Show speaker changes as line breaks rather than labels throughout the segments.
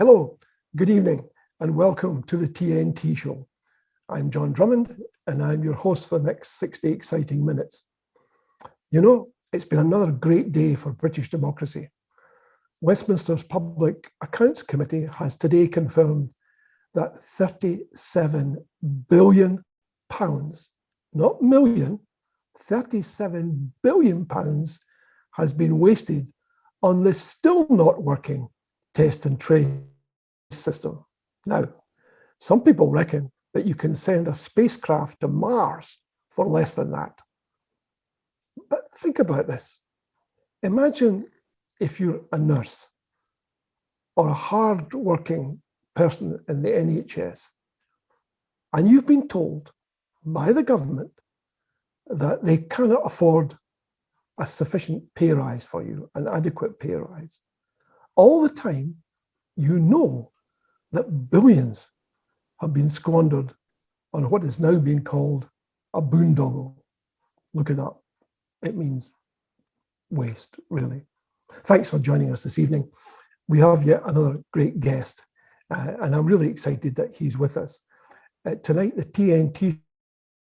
Hello, good evening, and welcome to the TNT show. I'm John Drummond, and I'm your host for the next 60 exciting minutes. You know, it's been another great day for British democracy. Westminster's Public Accounts Committee has today confirmed that £37 billion, not million, £37 billion has been wasted on this still not working test and trace system. Now, some people reckon that you can send a spacecraft to Mars for less than that. But think about this. Imagine if you're a nurse or a hard-working person in the NHS, and you've been told by the government that they cannot afford a sufficient pay rise for you, an adequate pay rise. All the time, you know that billions have been squandered on what is now being called a boondoggle. Look it up. It means waste, really. Thanks for joining us this evening. We have yet another great guest, and I'm really excited that he's with us. Tonight, the TNT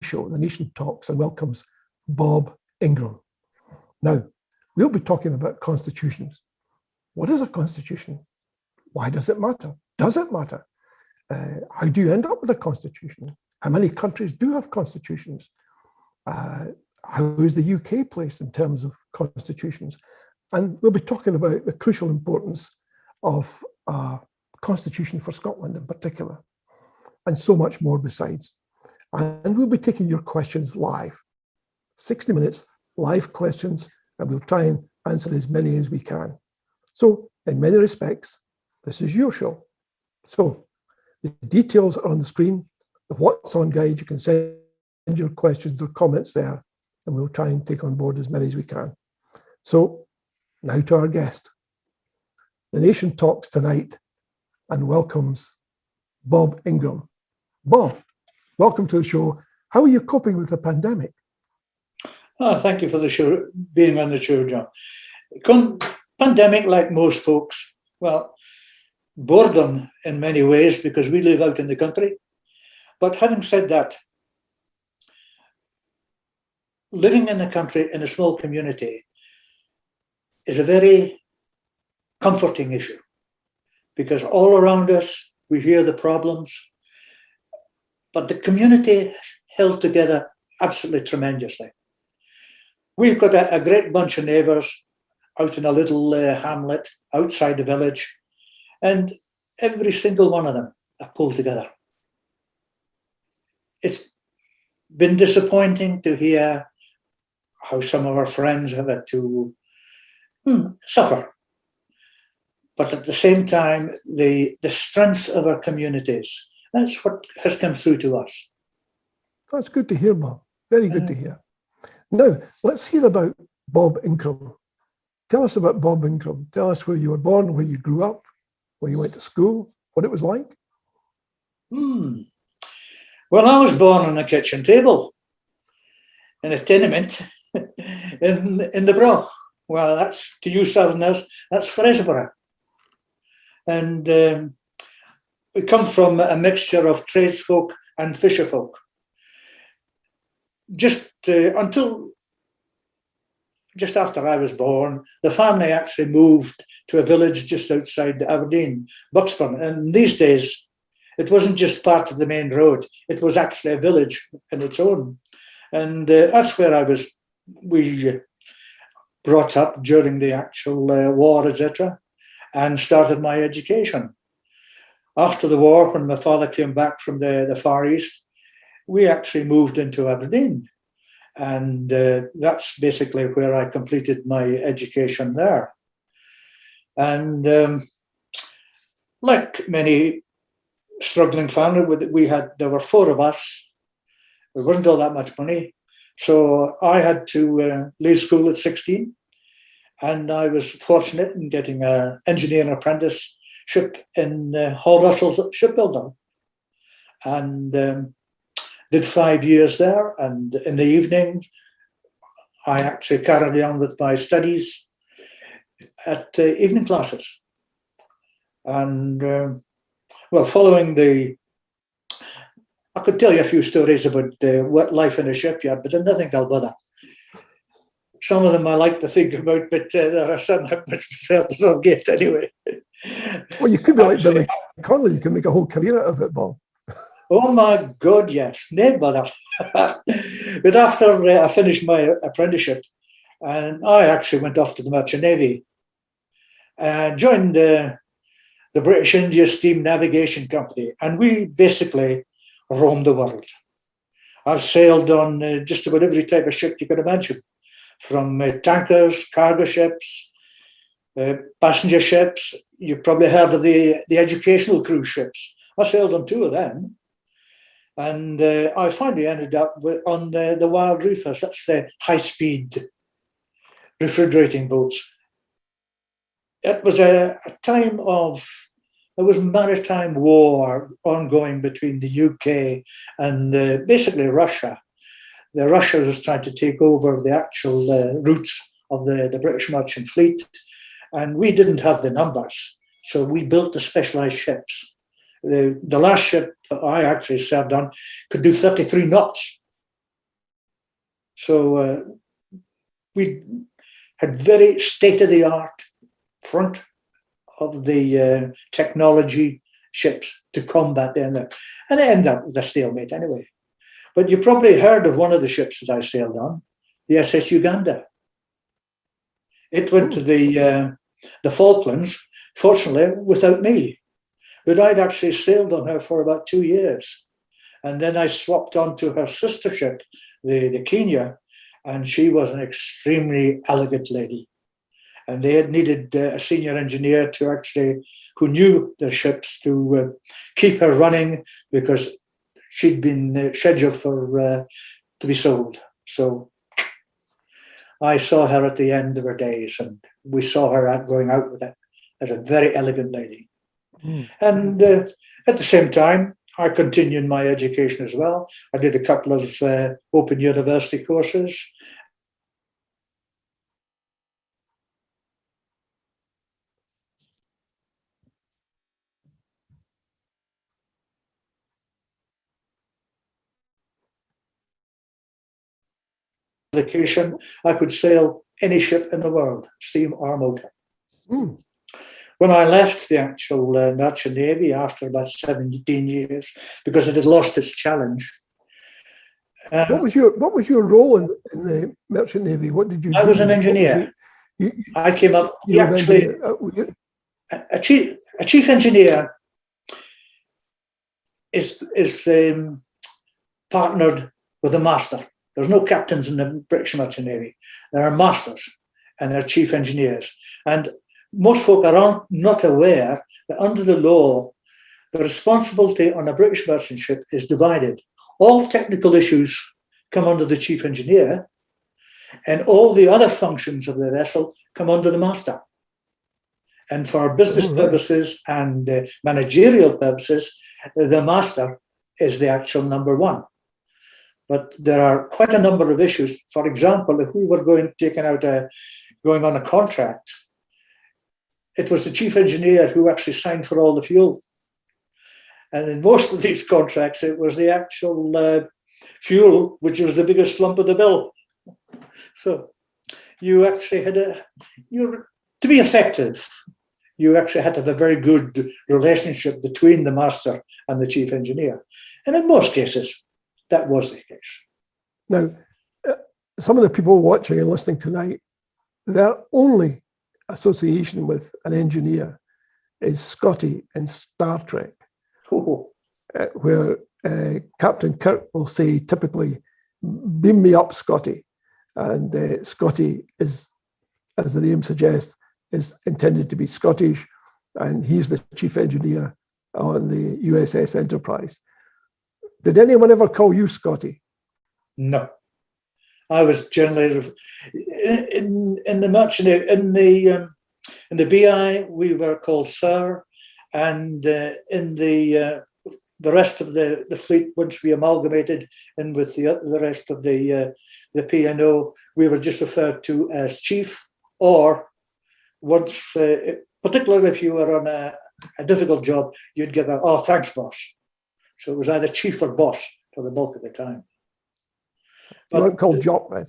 show, The Nation talks and welcomes Bob Ingram. Now, we'll be talking about constitutions. What is a constitution? Why does it matter? Does it matter? How do you end up with a constitution? How many countries do have constitutions? How is the UK placed in terms of constitutions? And we'll be talking about the crucial importance of a constitution for Scotland in particular, and so much more besides. And we'll be taking your questions live. 60 minutes, live questions, and we'll try and answer as many as we can. So, in many respects, this is your show. So, the details are on the screen. The What's On guide, you can send your questions or comments there, and we'll try and take on board as many as we can. So, now to our guest. The Nation talks tonight and welcomes Bob Ingram. Bob, welcome to the show. How are you coping with the pandemic?
Oh, thank you for the show, being on the show, John. Pandemic, like most folks, well, boredom in many ways because we live out in the country. But having said that, living in the country in a small community is a very comforting issue because all around us, we hear the problems, but the community held together absolutely tremendously. We've got a great bunch of neighbours out in a little hamlet outside the village, and every single one of them are pulled together. It's been disappointing to hear how some of our friends have had to suffer. But at the same time, the strength of our communities, that's what has come through to us.
That's good to hear, Bob. Very good to hear. Now, let's hear about Bob Ingram. Tell us about Bob Ingram. Tell us where you were born, where you grew up, where you went to school, what it was like.
Well, I was born on a kitchen table in a tenement in the Bro. Well, that's, to you Southerners, that's Fraserburgh. And we come from a mixture of tradesfolk and fisherfolk. Just after I was born, the family actually moved to a village just outside Aberdeen, Buxburn. And these days, it wasn't just part of the main road, it was actually a village in its own. And that's where we brought up during the actual war, etc., and started my education. After the war, when my father came back from the Far East, we actually moved into Aberdeen. And that's basically where I completed my education there. And like many struggling family, there were four of us. There wasn't all that much money. So I had to leave school at 16. And I was fortunate in getting an engineering apprenticeship in Hall Russell's shipbuilding. And did 5 years there, and in the evening I actually carried on with my studies at evening classes. And well, following I could tell you a few stories about life in a shipyard, but I don't think I'll bother. Some of them I like to think about, but there are some I much prefer to forget anyway.
Well, you could be like Billy Connolly. You can make a whole career out of it, Bob.
Oh my God, yes, no bother. But after I finished my apprenticeship, and I actually went off to the Merchant Navy, joined the British India Steam Navigation Company, and we basically roamed the world. I've sailed on just about every type of ship you could imagine, from tankers, cargo ships, passenger ships. You've probably heard of the educational cruise ships. I sailed on 2 of them. And I finally ended up on the Wild Reefers. That's the high-speed refrigerating boats. It was a time of, there was maritime war ongoing between the UK and basically Russia. The Russia was trying to take over the actual routes of the British merchant fleet, and we didn't have the numbers. So we built the specialized ships. The last ship I actually served on could do 33 knots. So we had very state-of-the-art front of the technology ships to combat the enemy. And it ended up with a stalemate anyway. But you probably heard of one of the ships that I sailed on, the SS Uganda. It went to the Falklands, fortunately, without me. But I'd actually sailed on her for about 2 years. And then I swapped on to her sister ship, the Kenya, and she was an extremely elegant lady. And they had needed a senior engineer to actually, who knew their ships, to keep her running because she'd been scheduled for to be sold. So I saw her at the end of her days, and we saw her going out with it as a very elegant lady. And at the same time, I continued my education as well. I did a couple of open university courses. I could sail any ship in the world, steam or motor. When I left the actual Merchant Navy after about 17 years, because it had lost its challenge.
What was your role in the Merchant Navy? What did you do?
I was an engineer. I came up. A chief engineer is partnered with a master. There's no captains in the British Merchant Navy. There are masters and they're chief engineers. And most folk are not aware that under the law, the responsibility on a British merchant ship is divided. All technical issues come under the chief engineer, and all the other functions of the vessel come under the master. And for business purposes and managerial purposes, the master is the actual number one. But there are quite a number of issues. For example, if we were going on a contract, it was the chief engineer who actually signed for all the fuel. And in most of these contracts, it was the actual fuel, which was the biggest lump of the bill. So you actually had to be effective, you actually had to have a very good relationship between the master and the chief engineer. And in most cases, that was the case.
Now, some of the people watching and listening tonight, their only association with an engineer is Scotty in Star Trek, where Captain Kirk will say typically, "Beam me up, Scotty." And Scotty is, as the name suggests, is intended to be Scottish, and he's the chief engineer on the USS Enterprise. Did anyone ever call you Scotty?
No. I was generally in the merchant in the BI we were called Sir, and in the rest of the fleet, once we amalgamated in with the rest of the P&O, we were just referred to as Chief, or once, particularly if you were on a difficult job, you'd get that, oh, thanks, boss. So it was either chief or boss for the bulk of the time.
You weren't called jock then?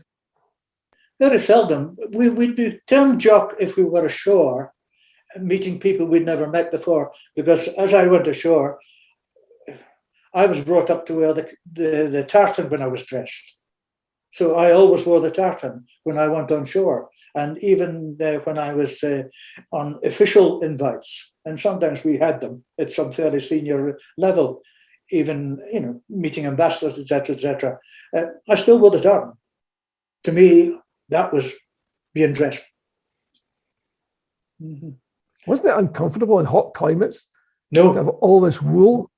Very seldom. We'd be termed jock if we were ashore, meeting people we'd never met before, because as I went ashore, I was brought up to wear the tartan when I was dressed. So I always wore the tartan when I went on shore. And even when I was on official invites, and sometimes we had them at some fairly senior level, even, you know, meeting ambassadors, etc., I still wore the tartan. To me, that was being dressed. Mm-hmm.
Wasn't it uncomfortable in hot climates?
No.
To have all this wool?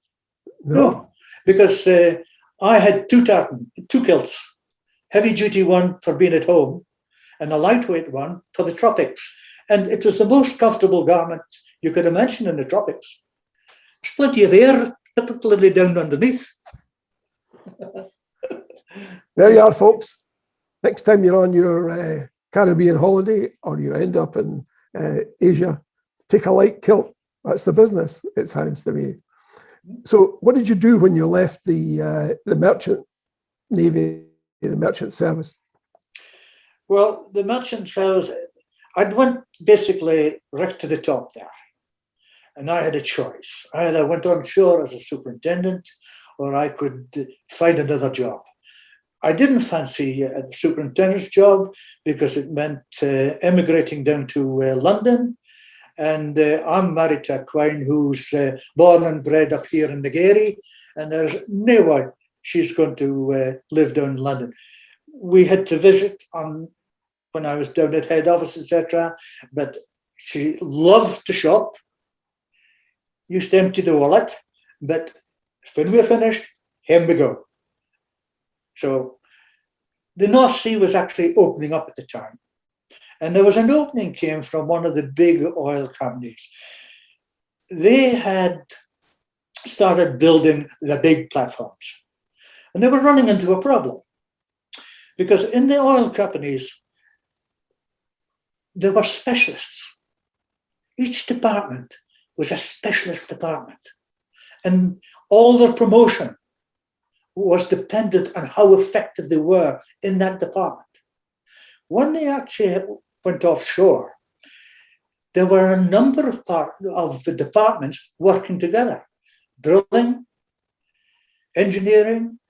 No, because I had two kilts, heavy duty one for being at home and a lightweight one for the tropics. And it was the most comfortable garment you could imagine in the tropics. There's plenty of air, particularly down underneath.
There you are, folks. Next time you're on your Caribbean holiday or you end up in Asia, take a light kilt. That's the business, it sounds to me. So what did you do when you left the merchant navy, the merchant service?
Well, the merchant service, I'd went basically right to the top there. And I had a choice. I either went on shore as a superintendent or I could find another job. I didn't fancy a superintendent's job because it meant emigrating down to London. And I'm married to a quine who's born and bred up here in the Gary, and there's no way she's going to live down in London. We had to visit when I was down at head office, etc. But she loved to shop, used to empty the wallet, but when we were finished, here we go. So the North Sea was actually opening up at the time. And there was an opening came from one of the big oil companies. They had started building the big platforms. And they were running into a problem. Because in the oil companies, there were specialists. Each department was a specialist department. And all their promotion was dependent on how effective they were in that department. When they actually went offshore, there were a number of the departments working together. Drilling, engineering,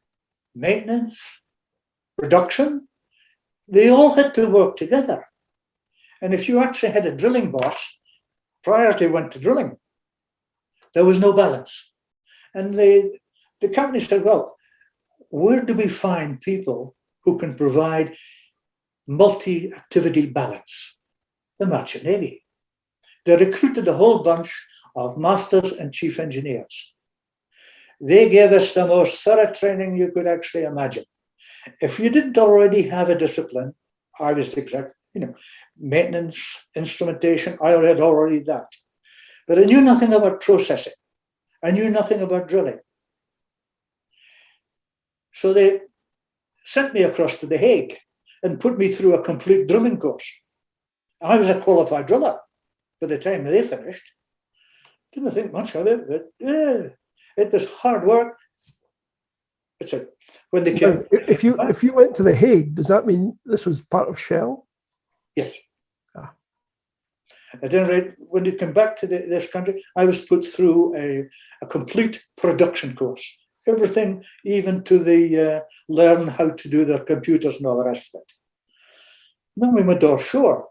maintenance, production. They all had to work together. And if you actually had a drilling boss, priority went to drilling. There was no balance. And the company said, well, where do we find people who can provide multi-activity balance? The Merchant Navy. They recruited a whole bunch of masters and chief engineers. They gave us the most thorough training you could actually imagine. If you didn't already have a discipline, I was exact, maintenance, instrumentation, I had already that. But I knew nothing about processing. I knew nothing about drilling. So they sent me across to The Hague and put me through a complete drilling course. I was a qualified driller by the time they finished. Didn't think much of it, but it was hard work. It's when they came.
If you went to The Hague, does that mean this was part of Shell?
Yes. At any rate, when they came back to this country, I was put through a complete production course. Everything, even to the learn how to do their computers and all the rest of it. Then we went offshore,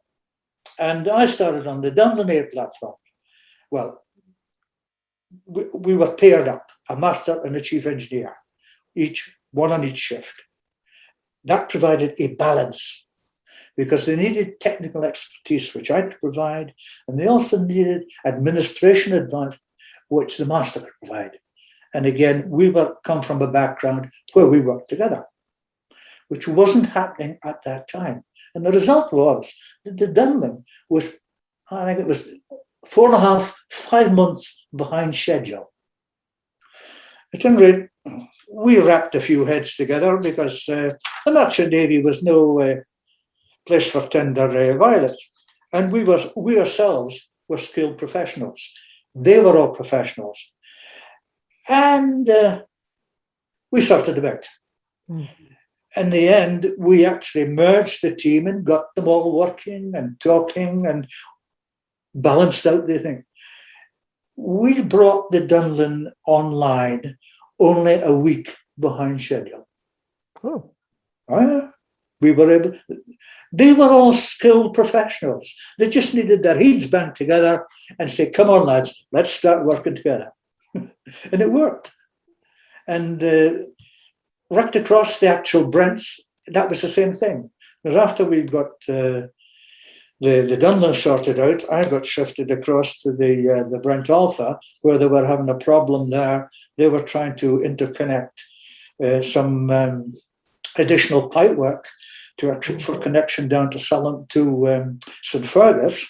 and I started on the Dunlin platform. Well, we were paired up, a master and a chief engineer, one on each shift. That provided a balance because they needed technical expertise, which I could provide, and they also needed administration advice, which the master could provide. And again, we come from a background where we worked together, which wasn't happening at that time. And the result was that the Dunlin was, I think it was 4.5, 5 months behind schedule. At any rate, we wrapped a few heads together because the Merchant Navy was no place for tender violets. And we ourselves were skilled professionals. They were all professionals. And we sorted them out.
Mm.
In the end, we actually merged the team and got them all working and talking and balanced out the thing. We brought the Dunlin online only a week behind schedule.
Oh.
We were able. They were all skilled professionals. They just needed their heads banged together and say, "Come on, lads, let's start working together." And it worked. And right across the actual Brents, that was the same thing. Because after we got the Dunlin sorted out, I got shifted across to the Brent Alpha, where they were having a problem there. They were trying to interconnect some additional pipework for connection down to St. Fergus.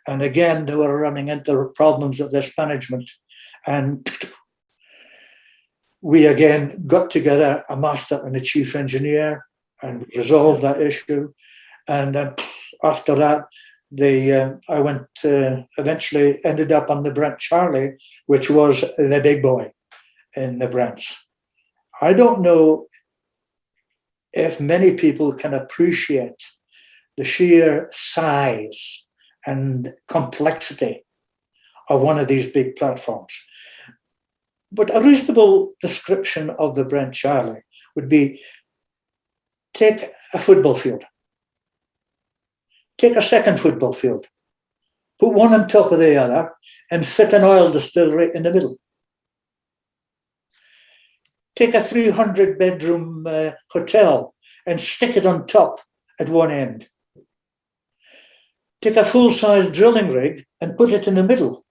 And again, they were running into problems of this management. And we again got together a master and a chief engineer and resolved that issue. And then after that, I went eventually ended up on the Brent Charlie, which was the big boy in the Brents. I don't know if many people can appreciate the sheer size and complexity of one of these big platforms. But a reasonable description of the Brent Charlie would be, take a football field, take a second football field, put one on top of the other, and fit an oil distillery in the middle. Take a 300-bedroom hotel and stick it on top at one end. Take a full-size drilling rig and put it in the middle.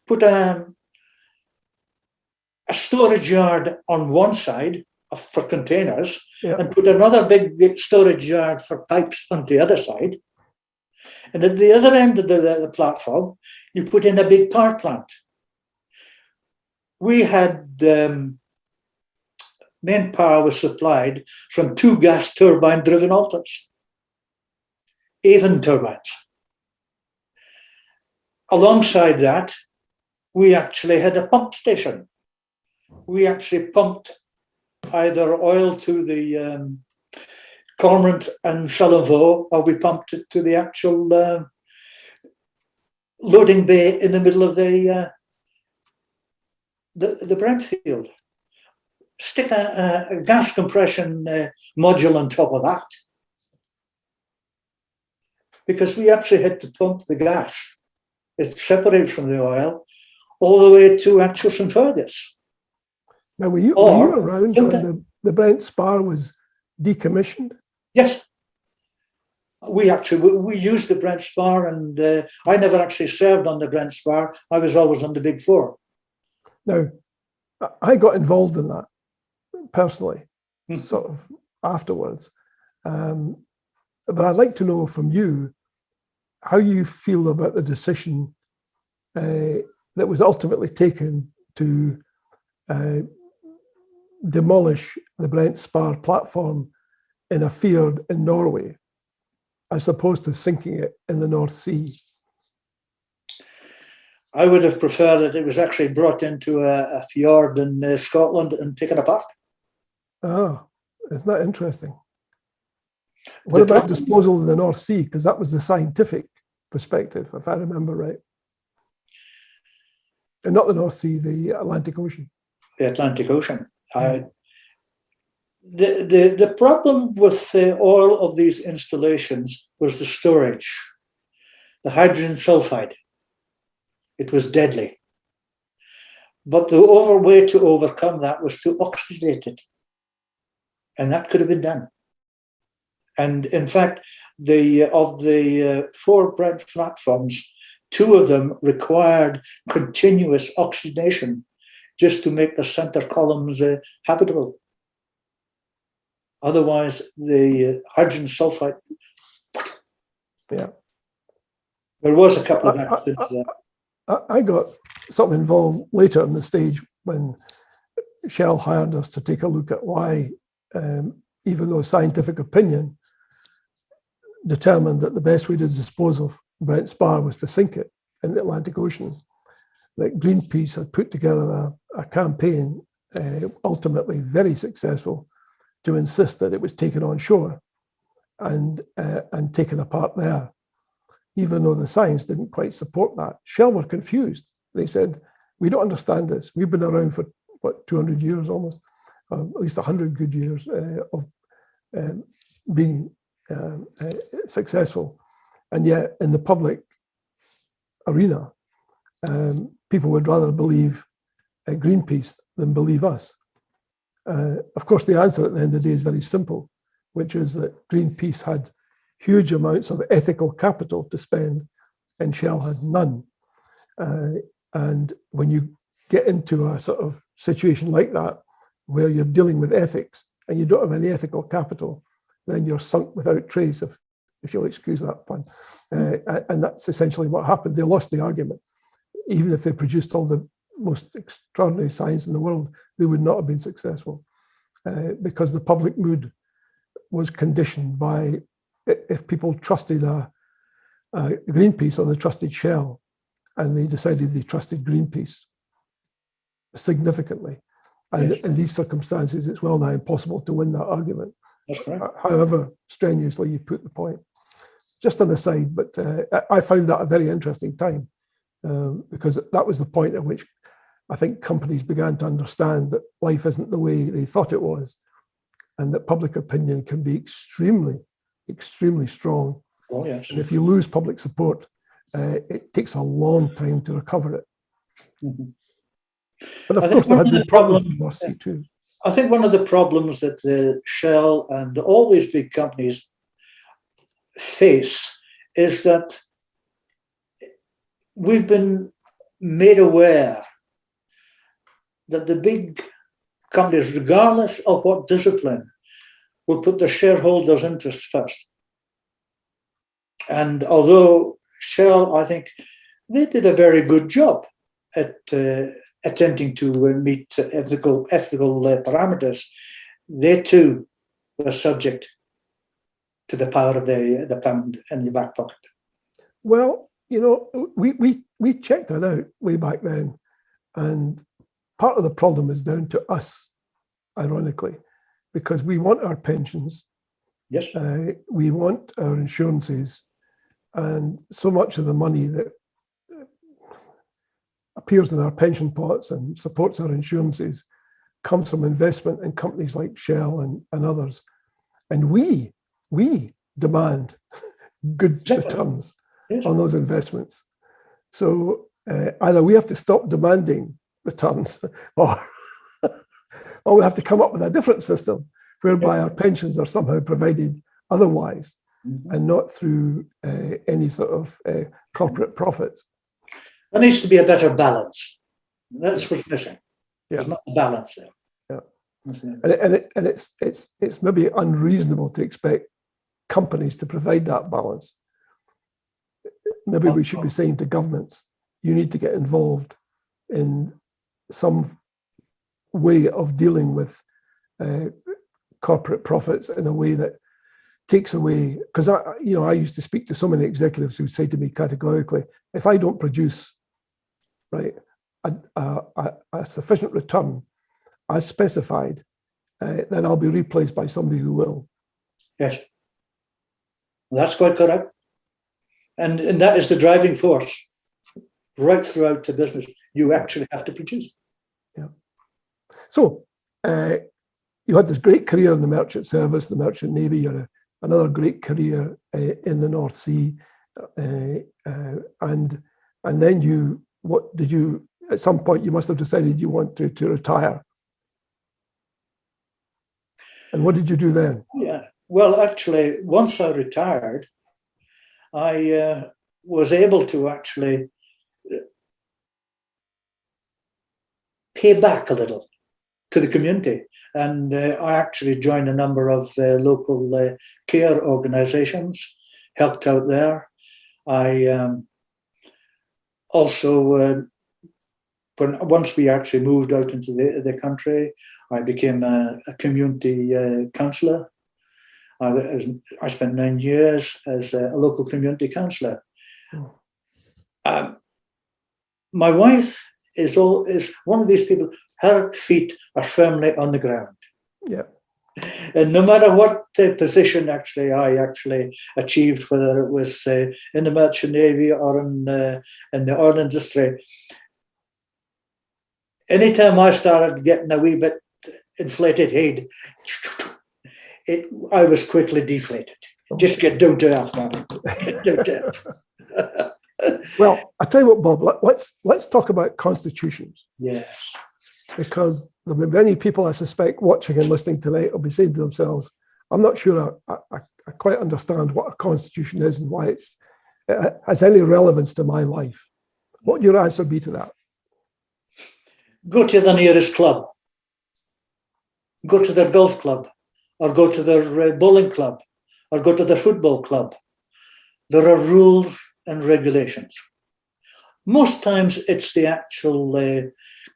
Put a storage yard on one side for containers, and put another big storage yard for pipes on the other side. And at the other end of the platform, you put in a big power plant. We had main power was supplied from 2 gas turbine-driven alters, Avon turbines. Alongside that, we actually had a pump station. We actually pumped either oil to the Cormorant and Sullivan, or we pumped it to the actual loading bay in the middle of the Brent field. Stick a gas compression module on top of that, because we actually had to pump the gas. It separates from the oil all the way to actual St. Fergus.
Now, were you around when the Brent Spar was decommissioned?
Yes. We used the Brent Spar, and I never actually served on the Brent Spar. I was always on the Big Four.
Now, I got involved in that personally, sort of afterwards. But I'd like to know from you how you feel about the decision that was ultimately taken to demolish the Brent Spar platform in a fjord in Norway, as opposed to sinking it in the North Sea.
I would have preferred that it was actually brought into a fjord in Scotland and taken apart.
Ah, isn't that interesting? What about disposal in the North Sea? Because that was the scientific perspective, if I remember right. And not the North Sea, the Atlantic Ocean.
The Atlantic Ocean. The problem with all of these installations was the storage. The hydrogen sulfide. It was deadly. But the way to overcome that was to oxidate it. And that could have been done. And in fact, of the 4 Brent platforms, 2 of them required continuous oxidation just to make the center columns habitable. Otherwise, the hydrogen sulfide.
Yeah.
There was a couple of accidents there.
I got sort of involved later in the stage when Shell hired us to take a look at why, even though scientific opinion determined that the best way to dispose of Brent Spar was to sink it in the Atlantic Ocean, that Greenpeace had put together a campaign, ultimately very successful, to insist that it was taken on shore and taken apart there, even though the science didn't quite support that. Shell were confused. They said, we don't understand this. We've been around for, 200 years almost, at least 100 good years of being successful. And yet in the public arena, people would rather believe Greenpeace than believe us. Of course, the answer at the end of the day is very simple, which is that Greenpeace had huge amounts of ethical capital to spend and Shell had none. And when you get into a sort of situation like that, where you're dealing with ethics and you don't have any ethical capital, then you're sunk without trace, if you'll excuse that pun. And that's essentially what happened. They lost the argument. Even if they produced all the most extraordinary science in the world, they would not have been successful because the public mood was conditioned by if people trusted a Greenpeace or they trusted Shell, and they decided they trusted Greenpeace significantly. And in these circumstances, it's well nigh impossible to win that argument.
That's correct.
However strenuously you put the point. Just an aside, but I found that a very interesting time because that was the point at which I think companies began to understand that life isn't the way they thought it was, and that public opinion can be extremely, extremely strong.
Oh, yes.
And if you lose public support, it takes a long time to recover it.
Mm-hmm.
But of course, there had been problems with North Sea too.
I think one of the problems that the Shell and all these big companies face is that we've been made aware that the big companies, regardless of what discipline, will put their shareholders' interests first. And although Shell, I think, they did a very good job at attempting to meet ethical parameters, they too were subject to the power of the pound in the back pocket.
Well, you know, we checked that out way back then, and part of the problem is down to us, ironically, because we want our pensions.
Yes.
We want our insurances, and so much of the money that appears in our pension pots and supports our insurances comes from investment in companies like Shell and others. And we demand good returns on those investments. So either we have to stop demanding returns or we have to come up with a different system whereby our pensions are somehow provided otherwise and not through any sort of corporate profits.
There needs to be a better balance. That's what's missing.
Yeah.
There's not a balance there.
Yeah. And it's maybe unreasonable to expect companies to provide that balance. Maybe we should be saying to governments, you need to get involved in some way of dealing with corporate profits in a way that takes away, because I used to speak to so many executives who say to me categorically, if I don't produce a sufficient return as specified, then I'll be replaced by somebody who will.
Yes, that's quite correct. And that is the driving force right throughout the business. You actually have to produce.
Yeah. So you had this great career in the merchant service, the merchant navy. You had another great career in the North Sea, and then what did you? At some point, you must have decided you wanted to retire. And what did you do then?
Yeah. Well, actually, once I retired, I was able to actually pay back a little to the community. And I actually joined a number of local care organizations, helped out there. I also, once we actually moved out into the country, I became a community councillor. I spent 9 years as a local community councillor. My wife is one of these people. Her feet are firmly on the ground.
Yeah.
And no matter what position I achieved, whether it was in the merchant navy or in the oil industry, anytime I started getting a wee bit inflated head, I was quickly deflated. Just get down to earth, man. Get down to earth.
Well, I tell you what, Bob. Let's talk about constitutions.
Yes.
Because there will be many people, I suspect, watching and listening tonight will be saying to themselves, I'm not sure I quite understand what a constitution is and why it has any relevance to my life. What would your answer be to that?
Go to the nearest club. Go to their golf club, or go to their bowling club, or go to their football club. There are rules and regulations. Most times it's the actual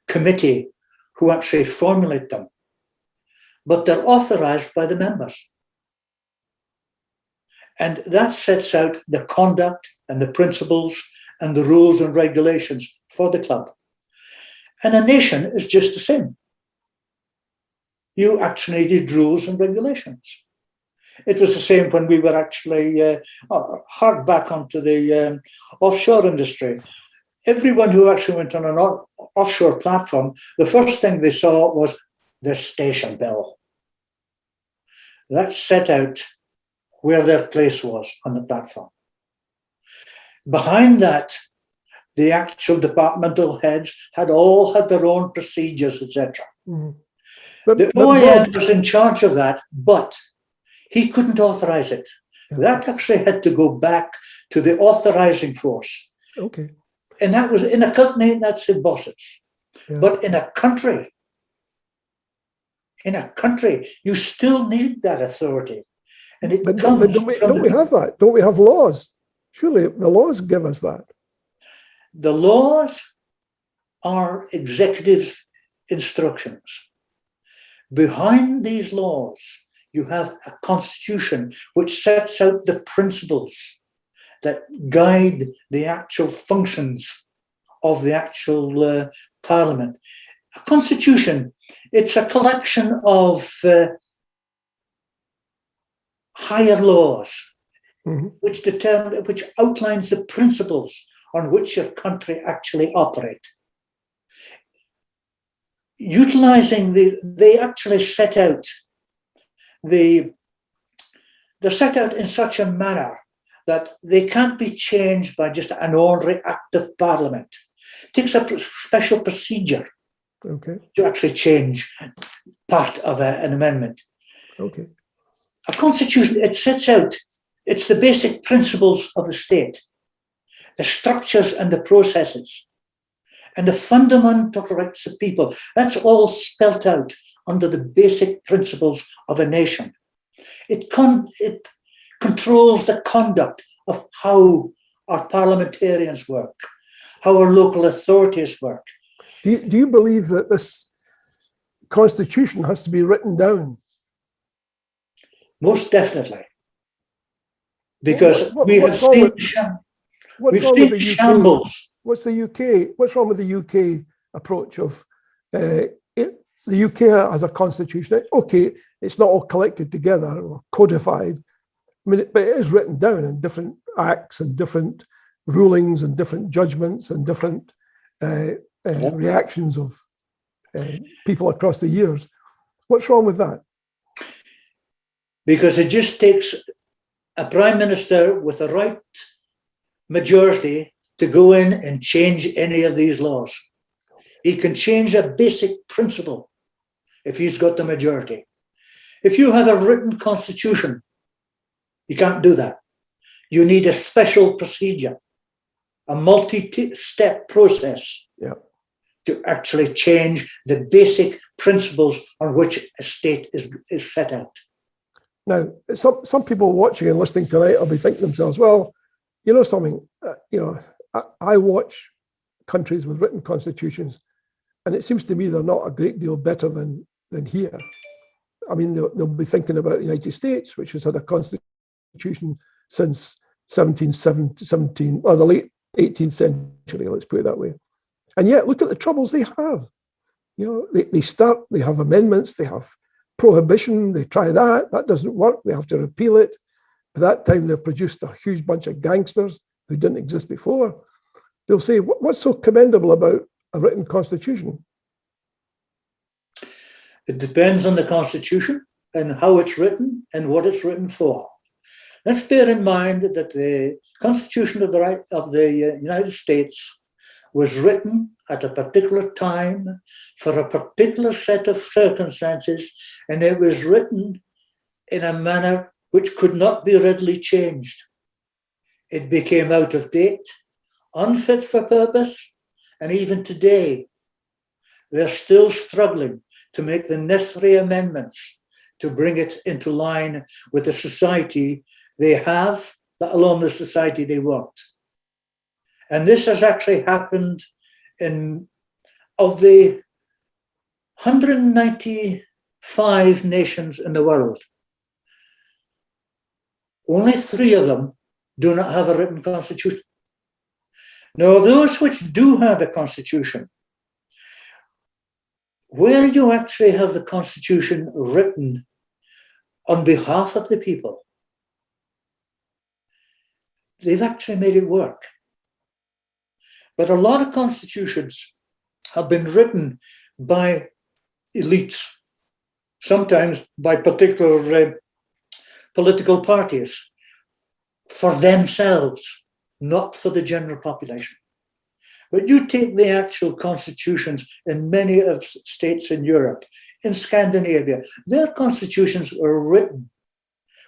committee who actually formulate them, but they're authorized by the members. And that sets out the conduct and the principles and the rules and regulations for the club. And a nation is just the same. You actually needed rules and regulations. It was the same when we were actually hard back onto the offshore industry. Everyone who actually went on an offshore platform, the first thing they saw was the station bill. That set out where their place was on the platform. Behind that, the actual departmental heads had all had their own procedures, etc. Mm-hmm. The OIM was in charge of that, but he couldn't authorize it. Yeah. That actually had to go back to the authorizing force.
Okay.
And that was in a company, that's the bosses. Yeah. But in a country, you still need that authority. And it
but don't we have that? Don't we have laws? Surely the laws give us that.
The laws are executive instructions. Behind these laws, you have a constitution which sets out the principles that guide the actual functions of the actual parliament. A constitution, it's a collection of higher laws, mm-hmm. which outlines the principles on which your country actually operate. Utilizing they actually set out they're set out in such a manner that they can't be changed by just an ordinary act of parliament. It takes a special procedure to actually change part of an amendment.
Okay.
A constitution, it sets out, it's the basic principles of the state, the structures and the processes, and the fundamental rights of people. That's all spelt out under the basic principles of a nation. It controls the conduct of how our parliamentarians work, how our local authorities work.
Do you believe that this constitution has to be written down?
Most definitely. Because we have seen shambles.
What's wrong with the UK approach of the UK has a constitution? Okay, it's not all collected together or codified. I mean, but it is written down in different acts and different rulings and different judgments and different reactions of people across the years. What's wrong with that?
Because it just takes a prime minister with the right majority to go in and change any of these laws. He can change a basic principle if he's got the majority. If you have a written constitution, you can't do that. You need a special procedure, a multi-step process to actually change the basic principles on which a state is set out.
Now, some people watching and listening tonight will be thinking to themselves, well, you know something, I watch countries with written constitutions, and it seems to me they're not a great deal better than here. I mean, they'll be thinking about the United States, which has had a constitution since the late 18th century, let's put it that way. And yet, look at the troubles they have. They have amendments, they have prohibition, they try that doesn't work, they have to repeal it. By that time, they've produced a huge bunch of gangsters who didn't exist before. They'll say, what's so commendable about a written constitution?
It depends on the constitution and how it's written and what it's written for. Let's bear in mind that the Constitution of the United States was written at a particular time for a particular set of circumstances, and it was written in a manner which could not be readily changed. It became out of date, unfit for purpose, and even today, they're still struggling to make the necessary amendments to bring it into line with the society they have, let alone the society they want. And this has actually happened of the 195 nations in the world. Only 3 of them do not have a written constitution. Now, those which do have a constitution, where you actually have the constitution written on behalf of the people, they've actually made it work. But a lot of constitutions have been written by elites, sometimes by particular political parties, for themselves, not for the general population. But you take the actual constitutions in many of states in Europe, in Scandinavia, their constitutions were written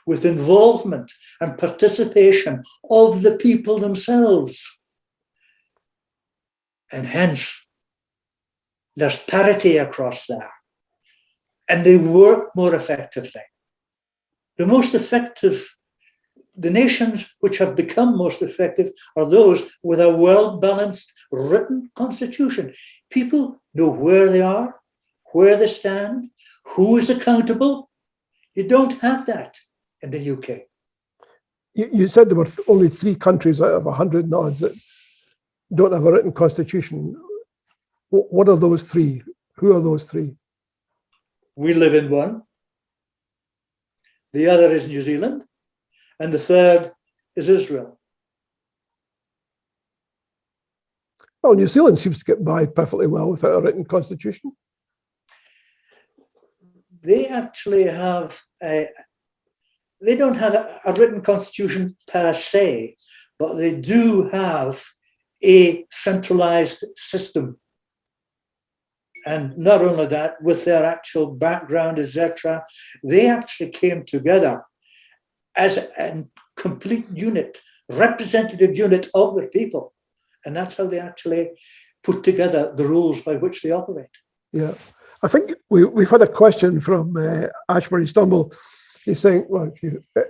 with involvement and participation of the people themselves. And hence, there's parity across there. And they work more effectively. The nations which have become most effective are those with a well-balanced written constitution. People know where they are, where they stand, who is accountable. You don't have that in the UK.
You said there were only 3 countries out of 100 odds that don't have a written constitution. What are those 3? Who are those 3?
We live in one. The other is New Zealand. And the third is Israel.
Well, New Zealand seems to get by perfectly well without a written constitution.
They actually have they don't have a written constitution per se, but they do have a centralized system. And not only that, with their actual background, etc., they actually came together as a complete unit, representative unit of the people. And that's how they actually put together the rules by which they operate.
Yeah. I think we've had a question from Ashbury Stumble. He's saying, well,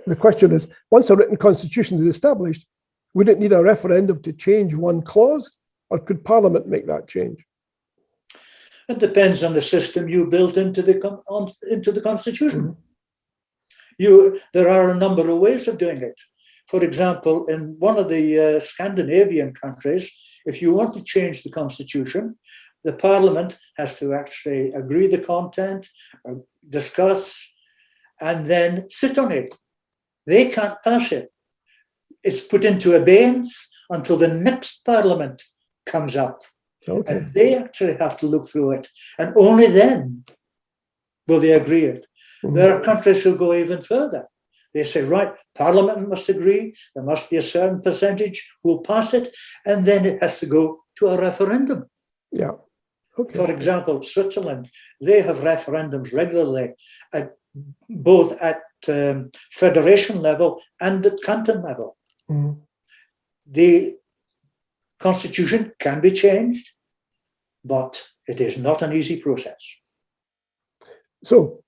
the question is, once a written constitution is established, would it need a referendum to change one clause, or could Parliament make that change?
It depends on the system you built into the constitution. Mm-hmm. There are a number of ways of doing it. For example, in one of the Scandinavian countries, if you want to change the constitution, the parliament has to actually agree the content, discuss, and then sit on it. They can't pass it. It's put into abeyance until the next parliament comes up. Okay. And they actually have to look through it. And only then will they agree it. Mm-hmm. There are countries who go even further. They say, right, Parliament must agree, there must be a certain percentage who will pass it, and then it has to go to a referendum.
Yeah. Okay.
For example, Switzerland, they have referendums regularly, both at federation level and at canton level. Mm-hmm. The constitution can be changed, but it is not an easy process.
So,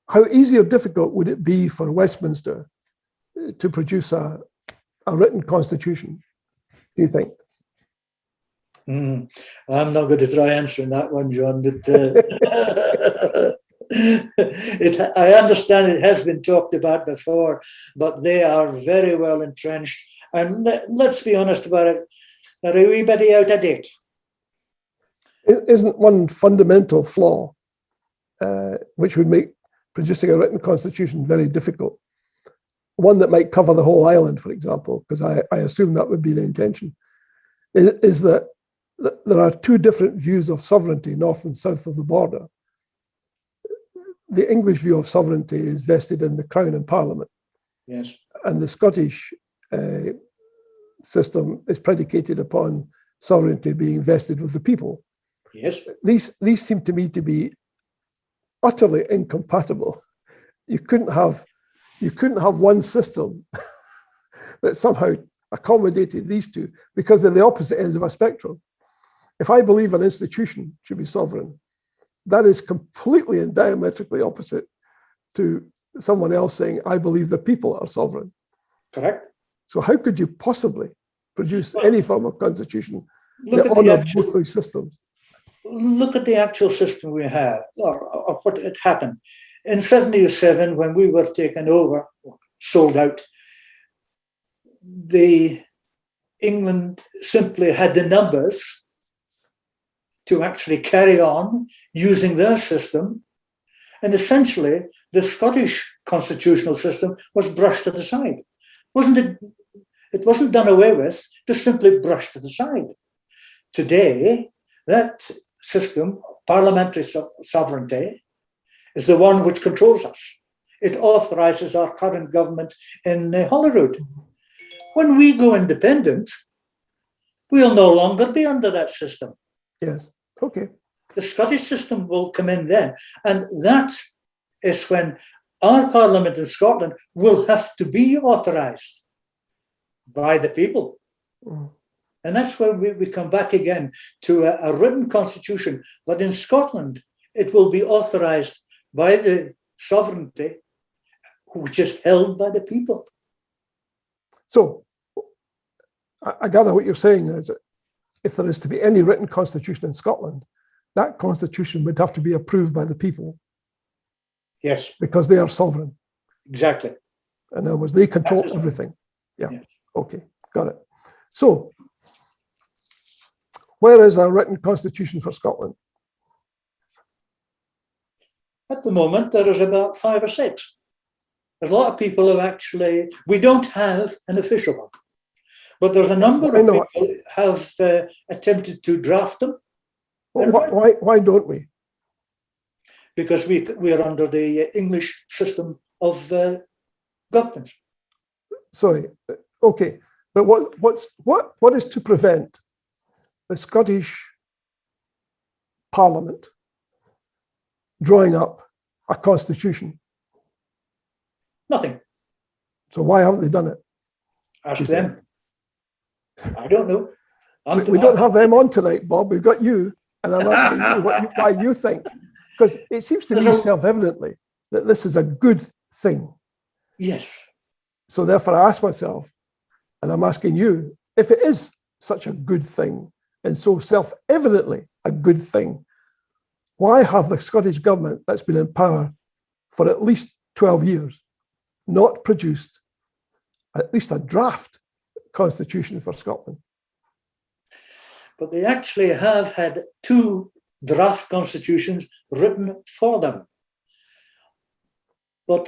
how easy or difficult would it be for Westminster to produce a written constitution, do you think?
I'm not going to try answering that one, John, but I understand it has been talked about before, but they are very well entrenched And let's be honest about it, they're a wee bit out of date.
Isn't one fundamental flaw, which would make producing a written constitution very difficult, one that might cover the whole island, for example, because I assume that would be the intention, is that there are two different views of sovereignty, north and south of the border. The English view of sovereignty is vested in the Crown and Parliament.
Yes.
And the Scottish system is predicated upon sovereignty being vested with the people.
Yes.
These seem to me to be utterly incompatible. You couldn't have one system that somehow accommodated these two, because they're the opposite ends of a spectrum. If I believe an institution should be sovereign, that is completely and diametrically opposite to someone else saying, I believe the people are sovereign.
Correct.
So how could you possibly produce any form of constitution that honored both those systems?
Look at the actual system we have, or what had happened. In 77, when we were taken over, sold out, England simply had the numbers to actually carry on using their system. And essentially, the Scottish constitutional system was brushed to the side. It wasn't done away with, just simply brushed to the side. Today, that system, parliamentary sovereignty, is the one which controls us. It authorizes our current government in Holyrood. When we go independent, we'll no longer be under that system.
Yes, okay.
The Scottish system will come in then. And that is when our parliament in Scotland will have to be authorized by the people.
Mm.
And that's where we come back again to a written constitution. But in Scotland, it will be authorized by the sovereignty, which is held by the people.
So I gather what you're saying is that if there is to be any written constitution in Scotland, that constitution would have to be approved by the people.
Yes.
Because they are sovereign.
Exactly.
In other words, they control everything. Yeah. Yes. Okay, got it. So, where is a written constitution for Scotland?
At the moment, there is about 5 or 6. There's a lot of people who actually, we don't have an official one, but there's a number of people who have attempted to draft them.
Well, why don't we?
Because we are under the English system of governance.
Sorry, okay, but what is to prevent the Scottish Parliament drawing up a constitution?
Nothing.
So why haven't they done it?
Ask them. I don't know.
We don't have them on tonight, Bob. We've got you, and I'm asking you why you think. Because it seems to me self-evidently that this is a good thing.
Yes.
So therefore I ask myself, and I'm asking you, if it is such a good thing, and so self-evidently a good thing, why have the Scottish government that's been in power for at least 12 years not produced at least a draft constitution for Scotland?
But they actually have had 2 draft constitutions written for them. But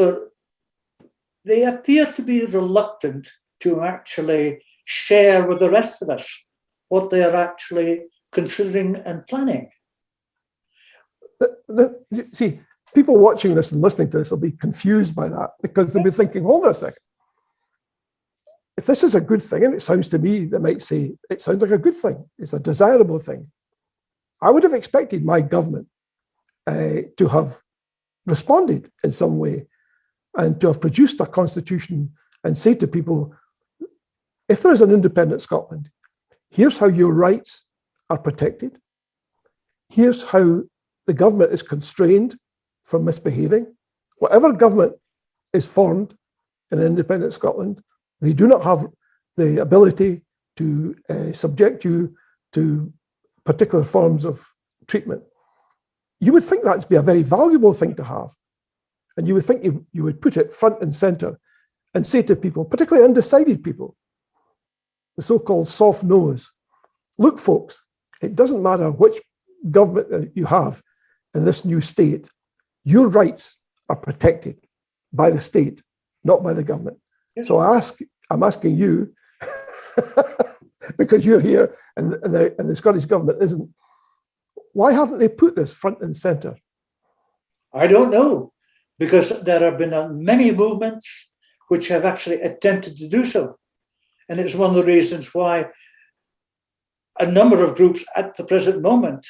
they appear to be reluctant to actually share with the rest of us what they are actually considering and planning.
See, people watching this and listening to this will be confused by that, because they'll be thinking, hold on a second. If this is a good thing, and it sounds to me, they might say, it sounds like a good thing, it's a desirable thing. I would have expected my government to have responded in some way and to have produced a constitution and say to people, if there is an independent Scotland, here's how your rights are protected. Here's how the government is constrained from misbehaving. Whatever government is formed in independent Scotland, they do not have the ability to subject you to particular forms of treatment. You would think that'd be a very valuable thing to have. And you would think you would put it front and center and say to people, particularly undecided people, the so-called soft nose. Look, folks, it doesn't matter which government you have in this new state, your rights are protected by the state, not by the government. Yes. So I'm asking you, because you're here and the Scottish government isn't, why haven't they put this front and centre?
I don't know, because there have been many movements which have actually attempted to do so. And it's one of the reasons why a number of groups at the present moment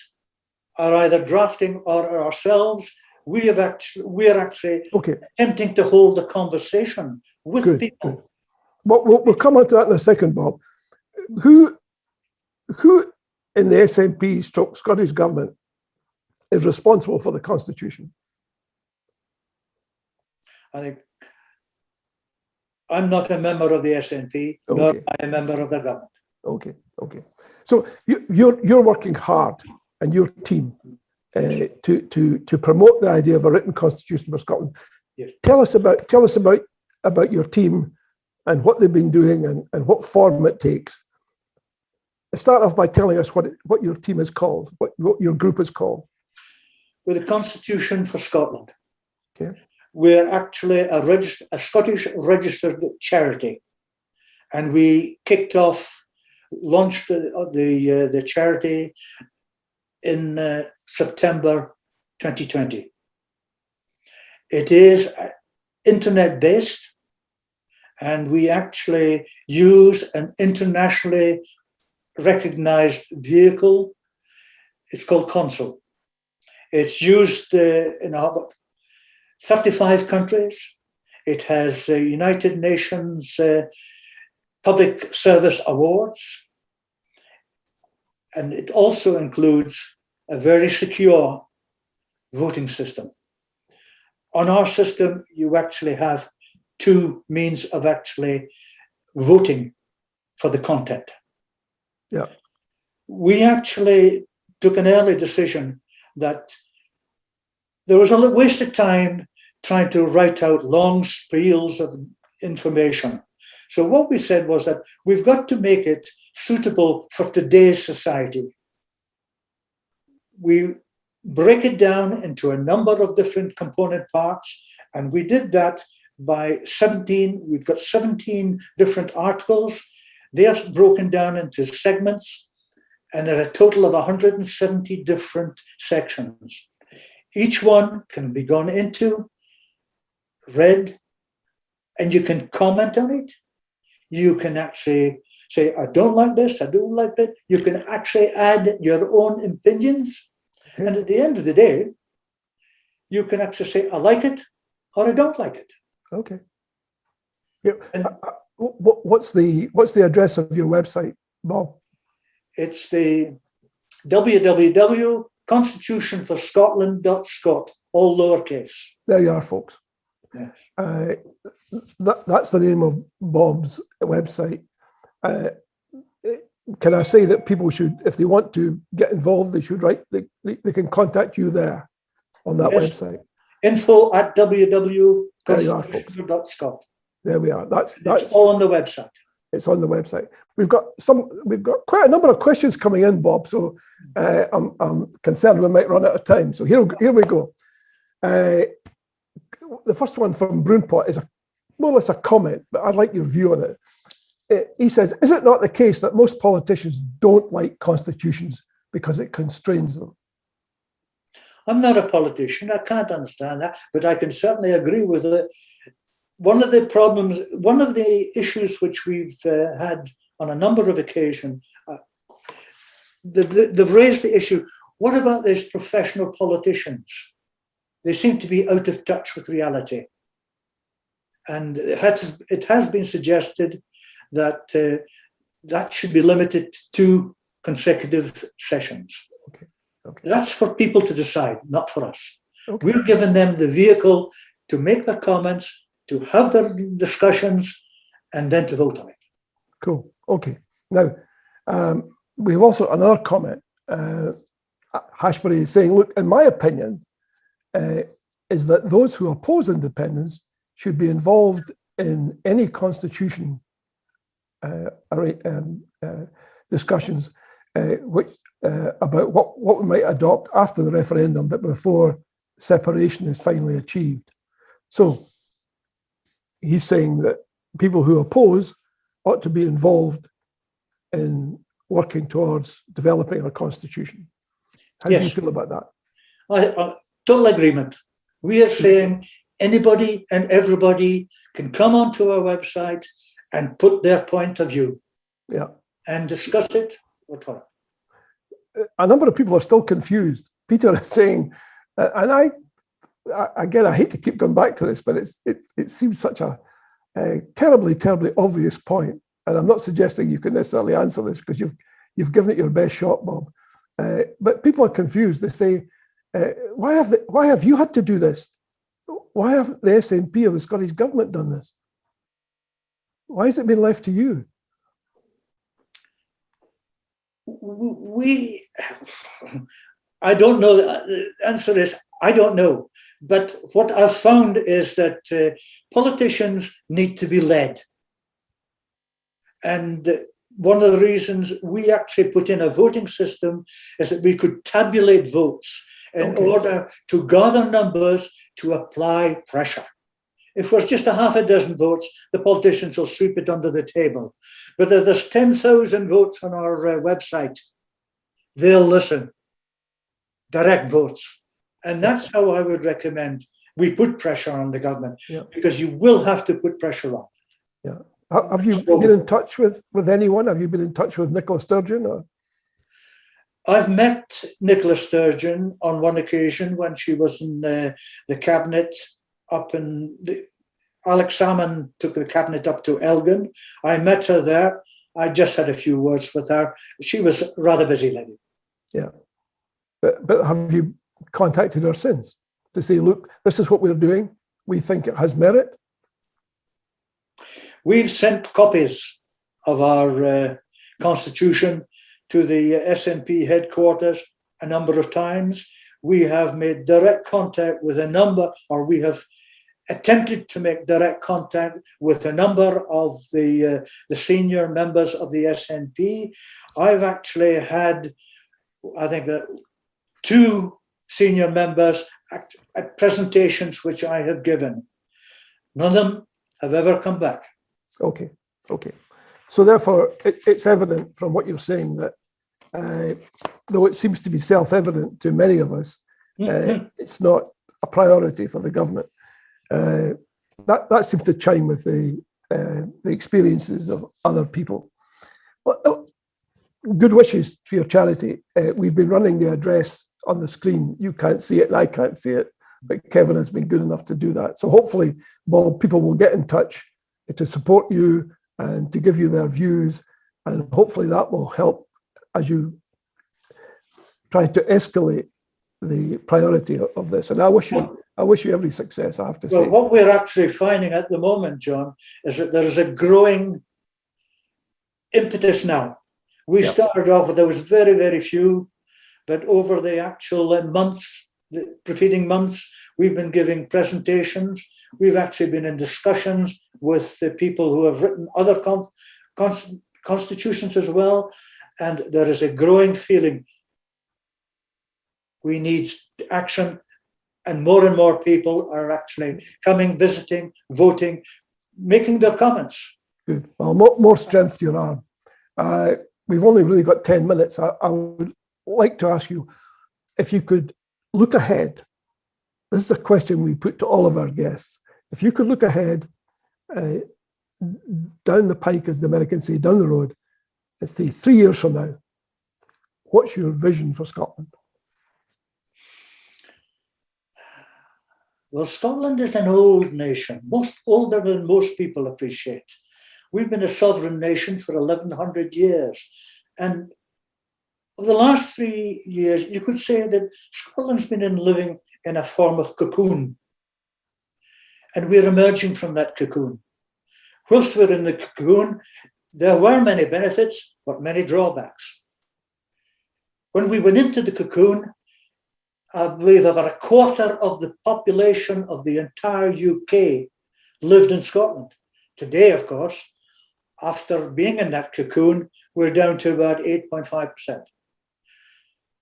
are either drafting or ourselves. We are actually attempting to hold a conversation with people.
Good. We'll come on to that in a second, Bob. Who in the SNP / Scottish government is responsible for the Constitution?
I think I'm not a member of the SNP, nor am I a member of the government.
Okay. So you're working hard, and your team to promote the idea of a written constitution for Scotland.
Yes.
Tell us about your team and what they've been doing and what form it takes. Start off by telling us what your team is called, what your group is called.
With the Constitution for Scotland.
Okay.
We're actually a Scottish registered charity, and we launched the charity in September 2020. It is internet-based, and we actually use an internationally recognized vehicle. It's called Consul. It's used in 35 countries. It has United Nations Public Service Awards. And it also includes a very secure voting system. On our system, you actually have two means of actually voting for the content.
Yeah.
We actually took an early decision that there was a waste of time trying to write out long spiels of information. So what we said was that we've got to make it suitable for today's society. We break it down into a number of different component parts, and we did that by 17. We've got 17 different articles. They are broken down into segments, and there are a total of 170 different sections. Each one can be gone into, read, and you can comment on it. You can actually say, I don't like this, I don't like that. You can actually add your own opinions. Okay. And at the end of the day, you can actually say, I like it or I don't like it.
Okay. Yeah. And what's the address of your website, Bob?
It's the www.constitutionforscotland.scot, all lowercase.
There you are, folks.
Yes.
That's the name of Bob's website. Can I say that people should, if they want to get involved, they should write, they can contact you there on that website.
info@www.constitutionforscotland.scot.
There we are. That's
all on the website.
It's on the website. We've got quite a number of questions coming in, Bob. So I'm concerned we might run out of time. So here we go. The first one from Broonpot is more or less a comment, but I'd like your view on it. He says, is it not the case that most politicians don't like constitutions because it constrains them?
I'm not a politician. I can't understand that, but I can certainly agree with it. One of the issues which we've had on a number of occasions, they've raised the issue, what about these professional politicians? They seem to be out of touch with reality. And it has been suggested that that should be limited to 2 consecutive sessions.
Okay.
That's for people to decide, not for us.
Okay.
We're giving them the vehicle to make their comments, to have their discussions, and then to vote on it.
Cool. Okay. Now, we have also another comment. Hashbury is saying, look, in my opinion, is that those who oppose independence should be involved in any constitution discussions about what we might adopt after the referendum, but before separation is finally achieved. So he's saying that people who oppose ought to be involved in working towards developing a constitution. How do you feel about that?
Total agreement. We are saying anybody and everybody can come onto our website and put their point of view, and discuss it.
A number of people are still confused. Peter is saying, and I hate to keep going back to this, but it seems such a terribly, terribly obvious point. And I'm not suggesting you can necessarily answer this because you've given it your best shot, Bob. But people are confused. They say, why have you had to do this? Why haven't the SNP or the Scottish Government done this? Why has it been left to you?
I don't know. The answer is, I don't know. But what I've found is that politicians need to be led. And one of the reasons we actually put in a voting system is that we could tabulate votes in order to gather numbers to apply pressure. If there's just a half a dozen votes, the politicians will sweep it under the table. But if there's 10,000 votes on our website, they'll listen. Direct votes. And that's how I would recommend we put pressure on the government, because you will have to put pressure on.
Yeah. Have you been in touch with anyone? Have you been in touch with Nicola Sturgeon? Or?
I've met Nicola Sturgeon on one occasion when she was in the cabinet up in Alex Salmon took the cabinet up to Elgin. I met her there. I just had a few words with her. She was a rather busy lady.
Yeah. But have you contacted her since to say, look, this is what we're doing. We think it has merit?
We've sent copies of our constitution to the SNP headquarters a number of times. We have made direct contact with a number, or we have attempted to make direct contact with a number of the senior members of the SNP. I've actually had, I think, 2 senior members at presentations which I have given. None of them have ever come back. Okay.
So therefore, it's evident from what you're saying that though it seems to be self-evident to many of us, it's not a priority for the government. That seems to chime with the experiences of other people. Well, good wishes for your charity. We've been running the address on the screen. You can't see it and I can't see it, but Kevin has been good enough to do that. So hopefully, Bob, people will get in touch to support you and to give you their views, and hopefully that will help as you try to escalate the priority of this. And I wish you every success, I have to say.
Well, what we're actually finding at the moment, John, is that there is a growing impetus now. We started off with, there was very, very few, but over the actual months, the preceding months, we've been giving presentations. We've actually been in discussions with the people who have written other constitutions as well. And there is a growing feeling we need action, and more people are actually coming, visiting, voting, making their comments.
Good. Well, more strength to your arm. We've only really got 10 minutes. I would like to ask you if you could look ahead. This is a question we put to all of our guests. If you could look ahead down the pike, as the Americans say, down the road, let's say 3 years from now, what's your vision for Scotland?
Well, Scotland is an old nation, older than most people appreciate. We've been a sovereign nation for 1,100 years. And over the last 3 years, you could say that Scotland's been living in a form of cocoon. And we're emerging from that cocoon. Whilst we're in the cocoon, there were many benefits, but many drawbacks. When we went into the cocoon, I believe about a quarter of the population of the entire UK lived in Scotland. Today, of course, after being in that cocoon, we're down to about 8.5%.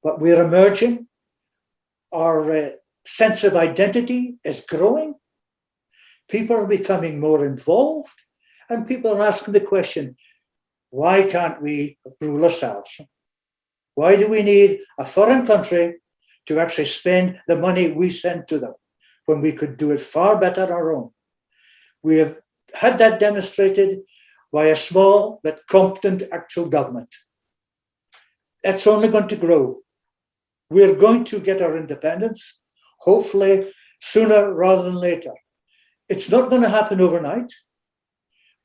But we're emerging. Our sense of identity is growing. People are becoming more involved, and people are asking the question, why can't we rule ourselves? Why do we need a foreign country to actually spend the money we send to them when we could do it far better on our own? We have had that demonstrated by a small but competent actual government. That's only going to grow. We're going to get our independence, hopefully sooner rather than later. It's not going to happen overnight.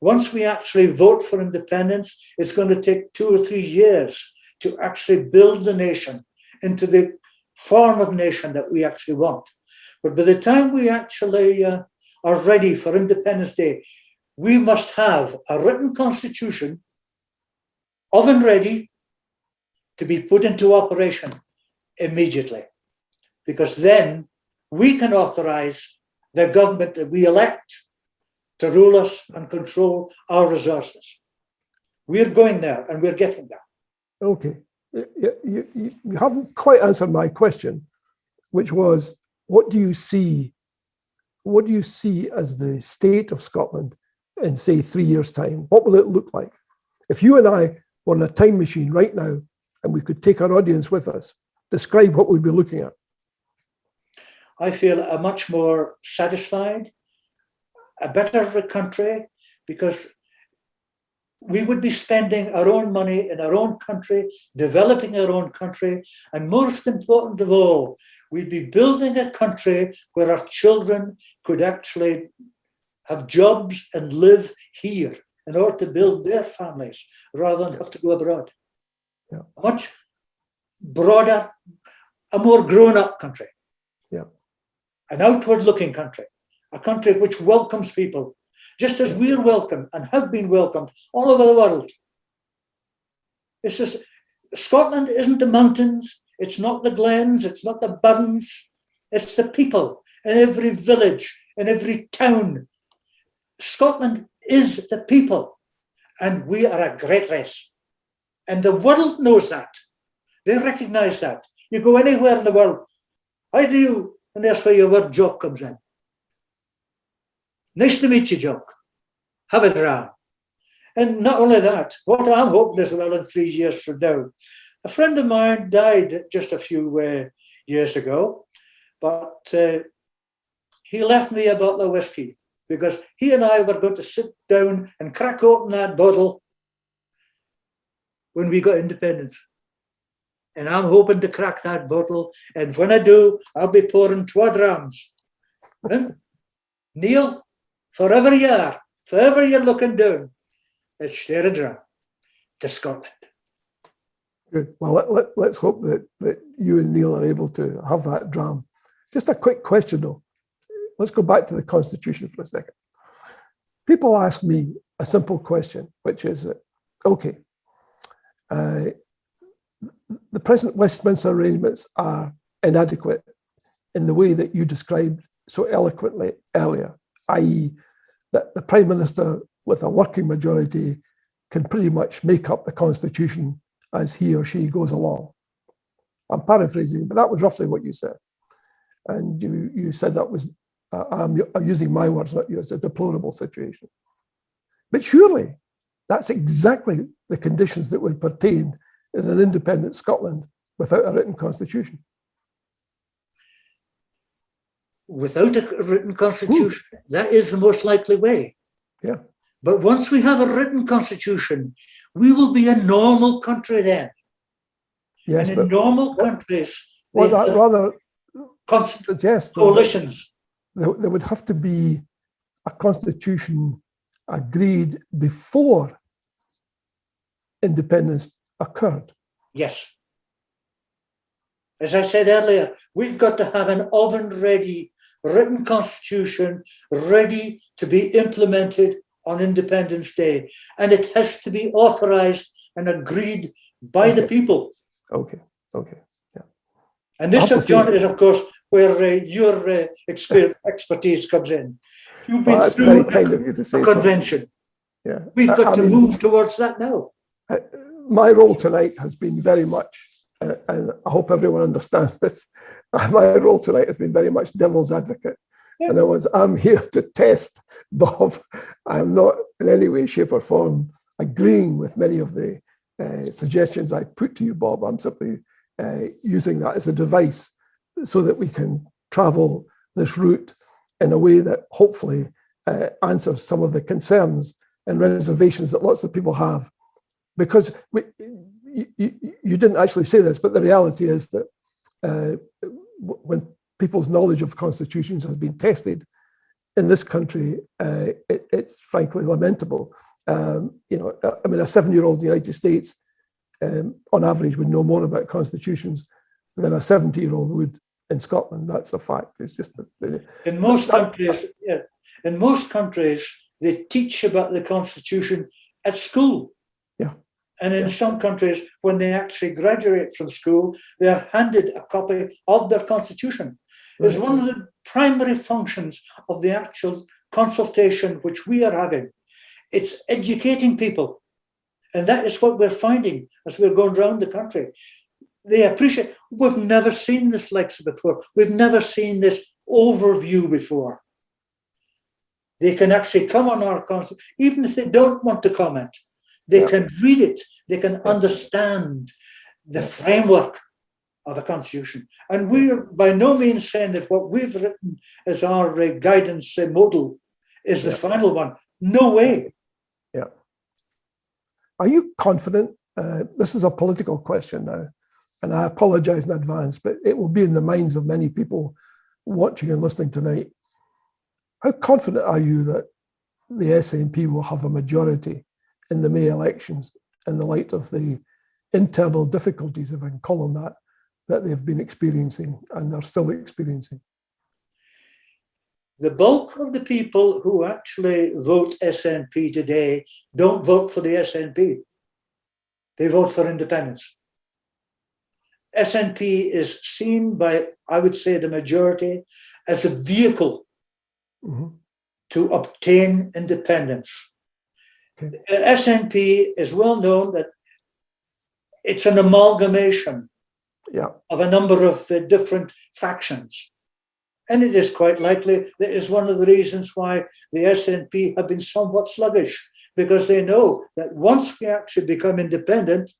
Once we actually vote for independence, it's going to take 2 or 3 years to actually build the nation into the form of nation that we actually want. But by the time we actually are ready for Independence Day, we must have a written constitution, oven ready, to be put into operation immediately. Because then we can authorize the government that we elect to rule us and control our resources. We're going there and we're getting there.
Okay. You haven't quite answered my question, which was, what do you see as the state of Scotland in, say, 3 years' time? What will it look like? If you and I were in a time machine right now and we could take our audience with us, describe what we'd be looking at.
I feel a much more satisfied, a better country, because we would be spending our own money in our own country, developing our own country, and most important of all, we'd be building a country where our children could actually have jobs and live here in order to build their families rather than have to go abroad.
Yeah.
A much broader, a more grown-up country.
Yeah. An
outward-looking country, a country which welcomes people, just as we're welcome and have been welcomed all over the world. It's just, Scotland isn't the mountains, it's not the glens, it's not the burns, it's the people in every village, in every town. Scotland is the people, and we are a great race. And the world knows that. They recognize that. You go anywhere in the world, how do you? And that's where your word Jock comes in. Nice to meet you, Jock. Have a dram. And not only that, what I'm hoping as well in 3 years from now, a friend of mine died just a few years ago, but he left me a bottle of whiskey because he and I were going to sit down and crack open that bottle when we got independence. And I'm hoping to crack that bottle. And when I do, I'll be pouring 2 drams. Neil, forever you're looking down, it's share a dram to Scotland.
Good. Well, let's hope that you and Neil are able to have that dram. Just a quick question, though. Let's go back to the Constitution for a second. People ask me a simple question, which is that, okay, the present Westminster arrangements are inadequate in the way that you described so eloquently earlier, i.e. that the Prime Minister with a working majority can pretty much make up the Constitution as he or she goes along. I'm paraphrasing, but that was roughly what you said. And you said that was, I'm using my words, not yours, a deplorable situation. But surely that's exactly the conditions that would pertain in an independent Scotland without a written constitution.
Without a written constitution, that is the most likely way.
Yeah.
But once we have a written constitution, we will be a normal country then.
Yes,
and in normal countries,
well, that rather suggests
coalitions.
There would have to be a constitution agreed before independence occurred.
Yes. As I said earlier, we've got to have an oven-ready written constitution ready to be implemented on Independence Day. And it has to be authorized and agreed by the people.
Okay. Yeah.
And this, John, is, of course, where your expertise comes in. You've been through a convention.
Yeah.
We've got to
mean,
move towards that now.
My role tonight has been very much, and I hope everyone understands this, my role tonight has been very much devil's advocate.
Yeah.
In other words, I'm here to test Bob. I'm not in any way, shape, or form agreeing with many of the suggestions I put to you, Bob. I'm simply using that as a device so that we can travel this route in a way that hopefully answers some of the concerns and reservations that lots of people have. Because you didn't actually say this, but the reality is that when people's knowledge of constitutions has been tested in this country, it's frankly lamentable. I mean, a 7-year-old in the United States, on average, would know more about constitutions than a 70-year-old would in Scotland. That's a fact. It's just
in most countries, they teach about the constitution at school.
Yeah.
And in some countries, when they actually graduate from school, they are handed a copy of their constitution. Right. It's one of the primary functions of the actual consultation which we are having. It's educating people. And that is what we're finding as we're going around the country. They appreciate, we've never seen this lecture before. We've never seen this overview before. They can actually come on our constitution, even if they don't want to comment. They can read it. They can understand the framework of the Constitution. And we're by no means saying that what we've written as our guidance model is the final one. No way.
Yeah. Are you confident? This is a political question now, and I apologize in advance, but it will be in the minds of many people watching and listening tonight. How confident are you that the SNP will have a majority in the May elections in the light of the internal difficulties, if I can call them that they've been experiencing and are still experiencing?
The bulk of the people who actually vote SNP today don't vote for the SNP. They vote for independence. SNP is seen by, I would say, the majority as a vehicle to obtain independence. Okay. SNP is well known that it's an amalgamation of a number of different factions. And it is quite likely that is one of the reasons why the SNP have been somewhat sluggish, because they know that once we actually become independent,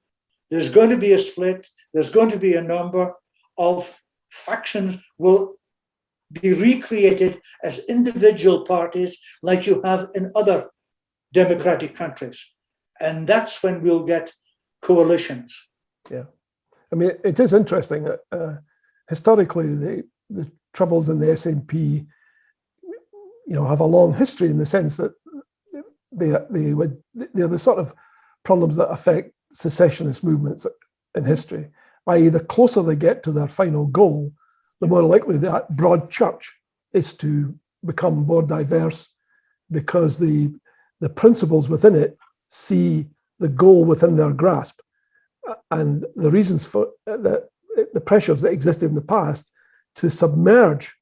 there's going to be a split, there's going to be a number of factions will be recreated as individual parties like you have in other democratic countries. And that's when we'll get coalitions.
Yeah. I mean, it is interesting that historically the troubles in the SNP, have a long history in the sense that they're the sort of problems that affect secessionist movements in history, i.e. the closer they get to their final goal, the more likely that broad church is to become more diverse, because the principles within it see the goal within their grasp. And the reasons for the pressures that existed in the past to submerge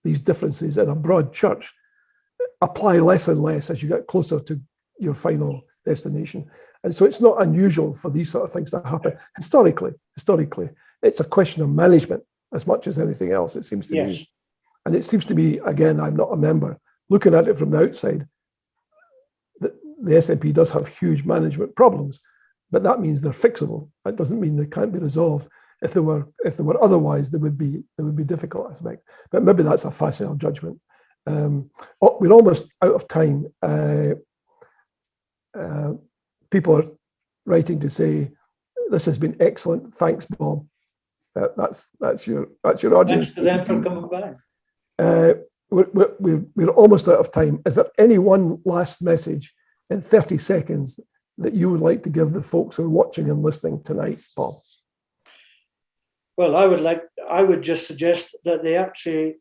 these differences in a broad church apply less and less as you get closer to your final destination. And so it's not unusual for these sort of things to happen. Historically, it's a question of management as much as anything else, it seems to me. And it seems to me, again, I'm not a member, looking at it from the outside, that the SNP does have huge management problems, but that means they're fixable. That doesn't mean they can't be resolved. If they were otherwise, they would be difficult, I think. But maybe that's a facile judgment. We're almost out of time. People are writing to say, "This has been excellent. Thanks, Bob." That's your audience.
Thanks to them for coming by.
We're almost out of time. Is there any one last message in 30 seconds that you would like to give the folks who are watching and listening tonight, Bob?
Well, I would just suggest that they actually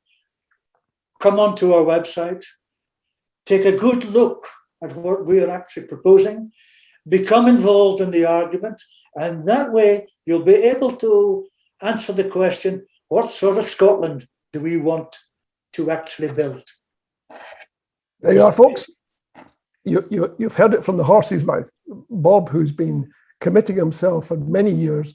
come onto our website, take a good look at what we are actually proposing, become involved in the argument, and that way you'll be able to answer the question, what sort of Scotland do we want to actually build?
There you are, folks. You've heard it from the horse's mouth. Bob, who's been committing himself for many years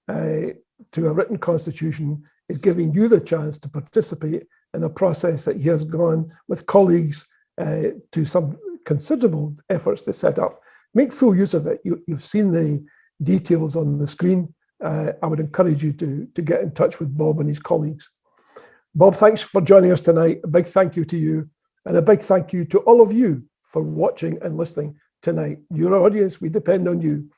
to a written constitution, is giving you the chance to participate in a process that he has gone with colleagues to some considerable efforts to set up. Make full use of it. You've seen the details on the screen. I would encourage you to get in touch with Bob and his colleagues. Bob, thanks for joining us tonight. A big thank you to you, and a big thank you to all of you for watching and listening tonight. Your audience, we depend on you.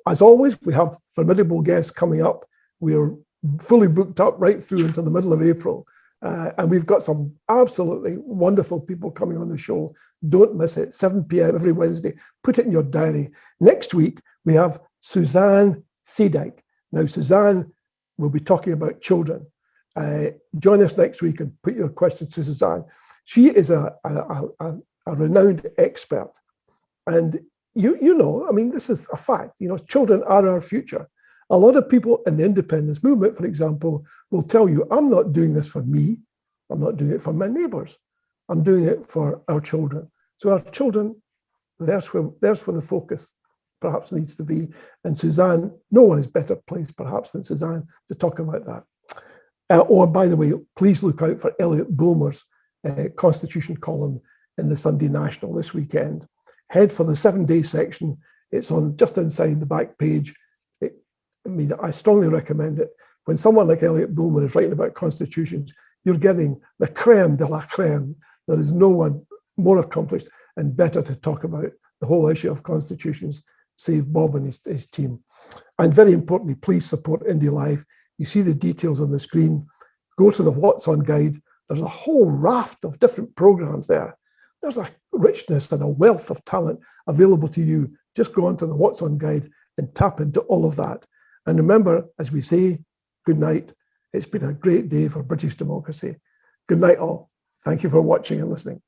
As always, we have formidable guests coming up. We're fully booked up right through into the middle of April. And we've got some absolutely wonderful people coming on the show. Don't miss it, 7 p.m. every Wednesday. Put it in your diary. Next week, we have Suzanne Seedyk. Now, Suzanne will be talking about children. Join us next week and put your questions to Suzanne. She is a renowned expert. And you know, I mean, this is a fact. You know, children are our future. A lot of people in the independence movement, for example, will tell you, I'm not doing this for me. I'm not doing it for my neighbors. I'm doing it for our children. So our children, there's where the focus perhaps needs to be. And Suzanne, no one is better placed perhaps than Suzanne to talk about that. Or by the way, please look out for Elliot Bulmer's Constitution column in the Sunday National this weekend. Head for the 7-day section. It's on just inside the back page. I mean, I strongly recommend it. When someone like Elliot Bulmer is writing about constitutions, you're getting the creme de la creme. There is no one more accomplished and better to talk about the whole issue of constitutions, save Bob and his team. And very importantly, please support Indie Life. You see the details on the screen. Go to the What's On guide. There's a whole raft of different programs there. There's a richness and a wealth of talent available to you. Just go onto the What's On guide and tap into all of that. And remember, as we say, good night. It's been a great day for British democracy. Good night, all. Thank you for watching and listening.